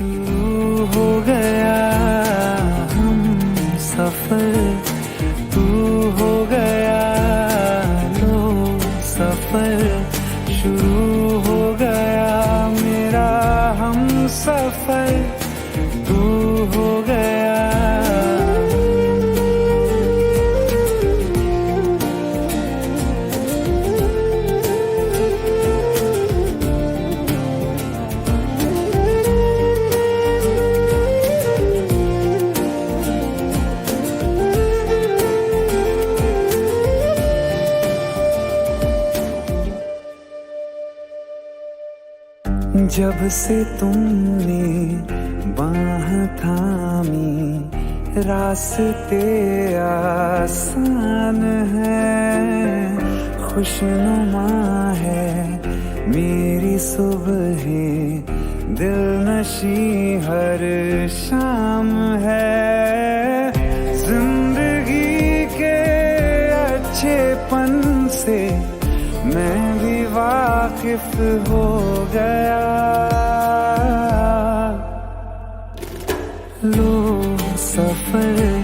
शुरू हो गया हम सफर, तू हो गया लो सफर। शुरू हो गया मेरा हम सफर, तू हो गया। जब से तुमने बाह थामी रास्ते आसान है, खुशनुमा है मेरी सुबहें, दिल नशी हर शाम है। जिंदगी के अच्छेपन से मैं भी वाकिफ हो गया। लो सफर